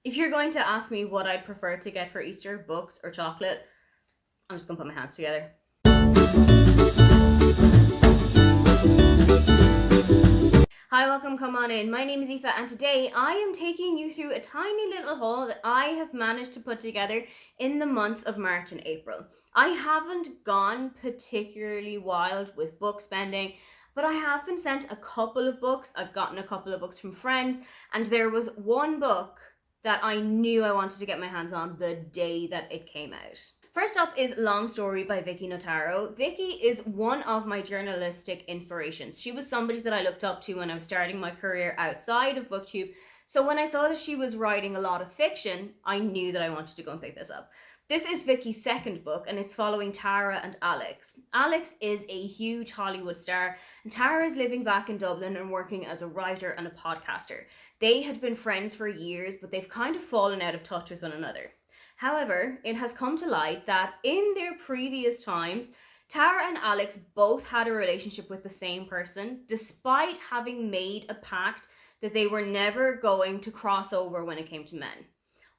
If you're going to ask me what I'd prefer to get for Easter, books or chocolate, I'm just gonna put my hands together. Hi, welcome, come on in. My name is Aoife and today I am taking you through a tiny little haul that I have managed to put together in the months of March and April. I haven't gone particularly wild with book spending, but I have been sent a couple of books. I've gotten a couple of books from friends, and there was one book that I knew I wanted to get my hands on the day that it came out. First up is Long Story by Vicky Notaro. Vicky is one of my journalistic inspirations. She was somebody that I looked up to when I was starting my career outside of BookTube. So when I saw that she was writing a lot of fiction, I knew that I wanted to go and pick this up. This is Vicky's second book, and it's following Tara and Alex. Alex is a huge Hollywood star, and Tara is living back in Dublin and working as a writer and a podcaster. They had been friends for years, but they've kind of fallen out of touch with one another. However, it has come to light that in their previous times, Tara and Alex both had a relationship with the same person, despite having made a pact that they were never going to cross over when it came to men.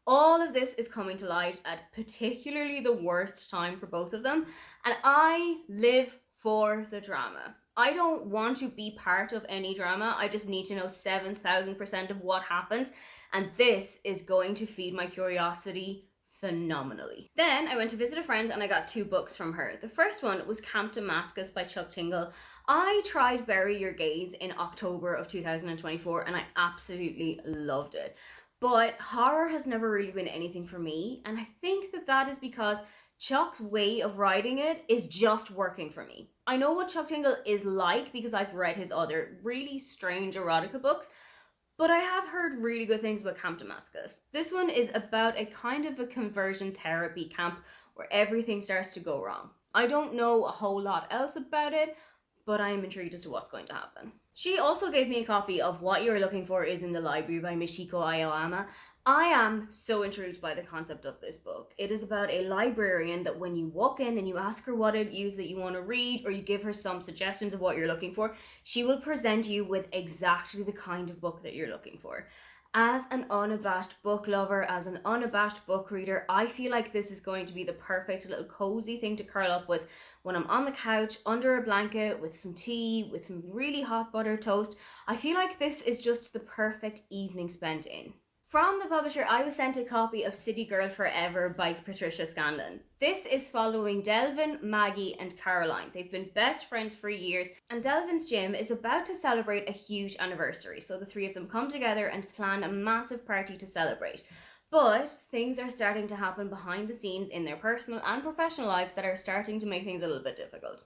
All of this is coming to light at particularly the worst time for both of them, and I live for the drama. I don't want to be part of any drama. I just need to know 7,000% of what happens, and this is going to feed my curiosity phenomenally. Then I went to visit a friend and I got two books from her. The first one was Camp Damascus by Chuck Tingle. I tried Bury Your Gaze in October of 2024 and I absolutely loved it. But horror has never really been anything for me, and I think that is because Chuck's way of writing it is just working for me. I know what Chuck Tingle is like because I've read his other really strange erotica books, but I have heard really good things about Camp Damascus. This one is about a kind of a conversion therapy camp where everything starts to go wrong. I don't know a whole lot else about it, but I am intrigued as to what's going to happen. She also gave me a copy of What You're Looking For Is in the Library by Michiko Aoyama. I am so intrigued by the concept of this book. It is about a librarian that when you walk in and you ask her what it is that you want to read, or you give her some suggestions of what you're looking for, she will present you with exactly the kind of book that you're looking for. As an unabashed book lover, as an unabashed book reader, I feel like this is going to be the perfect little cozy thing to curl up with when I'm on the couch, under a blanket, with some tea, with some really hot buttered toast. I feel like this is just the perfect evening spent in. From the publisher, I was sent a copy of City Girl Forever by Patricia Scanlon. This is following Delvin, Maggie, and Caroline. They've been best friends for years, and Delvin's gym is about to celebrate a huge anniversary, so the three of them come together and plan a massive party to celebrate. But things are starting to happen behind the scenes in their personal and professional lives that are starting to make things a little bit difficult.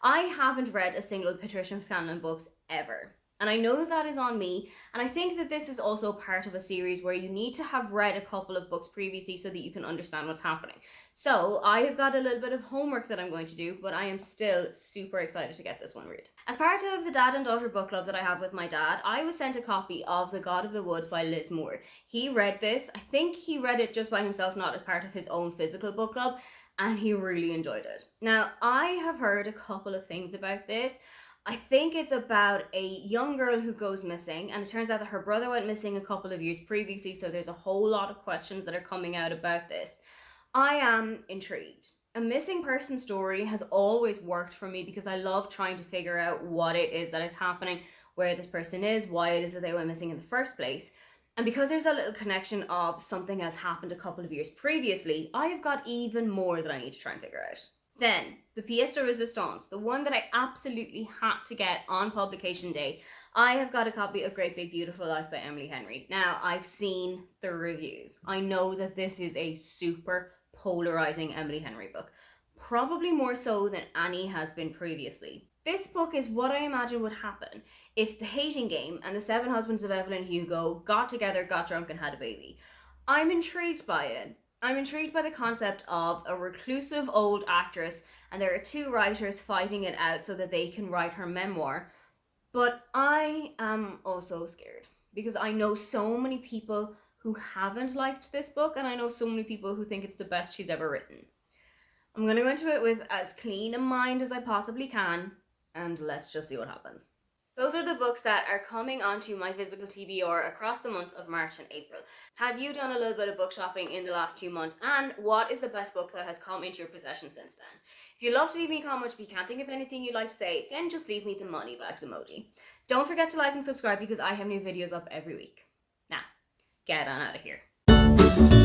I haven't read a single Patricia Scanlon books ever. And I know that is on me, and I think that this is also part of a series where you need to have read a couple of books previously so that you can understand what's happening. So I have got a little bit of homework that I'm going to do, but I am still super excited to get this one read. As part of the dad and daughter book club that I have with my dad, I was sent a copy of The God of the Woods by Liz Moore. He read this. I think he read it just by himself, not as part of his own physical book club, and he really enjoyed it. Now, I have heard a couple of things about this. I think it's about a young girl who goes missing, and it turns out that her brother went missing a couple of years previously, so there's a whole lot of questions that are coming out about this. I am intrigued. A missing person story has always worked for me because I love trying to figure out what it is that is happening, where this person is, why it is that they went missing in the first place. And because there's a little connection of something has happened a couple of years previously, I have got even more that I need to try and figure out. Then, the pièce de résistance, the one that I absolutely had to get on publication day, I have got a copy of Great Big Beautiful Life by Emily Henry. Now, I've seen the reviews. I know that this is a super polarizing Emily Henry book, probably more so than Annie has been previously. This book is what I imagine would happen if The Hating Game and the Seven Husbands of Evelyn Hugo got together, got drunk, and had a baby. I'm intrigued by it. I'm intrigued by the concept of a reclusive old actress, and there are two writers fighting it out so that they can write her memoir. But I am also scared because I know so many people who haven't liked this book, and I know so many people who think it's the best she's ever written. I'm going to go into it with as clean a mind as I possibly can, and let's just see what happens. Those are the books that are coming onto my physical TBR across the months of March and April. Have you done a little bit of book shopping in the last 2 months? And what is the best book that has come into your possession since then? If you'd love to leave me a comment, but you can't think of anything you'd like to say, then just leave me the money bags emoji. Don't forget to like and subscribe because I have new videos up every week. Now, get on out of here.